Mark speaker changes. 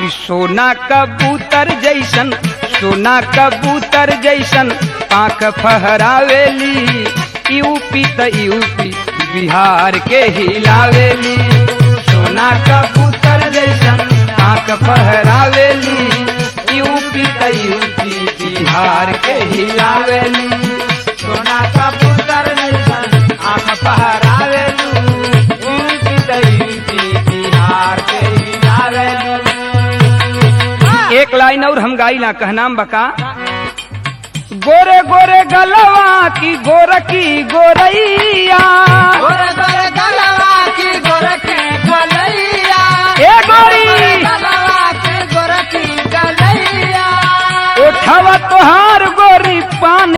Speaker 1: कि सोना कबूतर जैसन, सोना कबूतर जैसन पाँख फहरावेली, यूपी त यूपी बिहार के हिलावेली। सोना कबूतर जैसन पाँख फहरावेली, यूपी त यूपी बिहार के हिलावेली। सोना कबूतर जैसन पाँख फहरावेली, यूपी त यूपी बिहार के हिलावेली। एक लाइन और हम गाइला, कहनाम बका। गोरे गोरे गलवा की गोरकी गोरैया,
Speaker 2: गोरे गोरे गलवा की गोरखी गलैया,
Speaker 1: ए गोरी
Speaker 2: गलवा की गोरखी गलैया।
Speaker 1: उठावा तोहार गोरी पान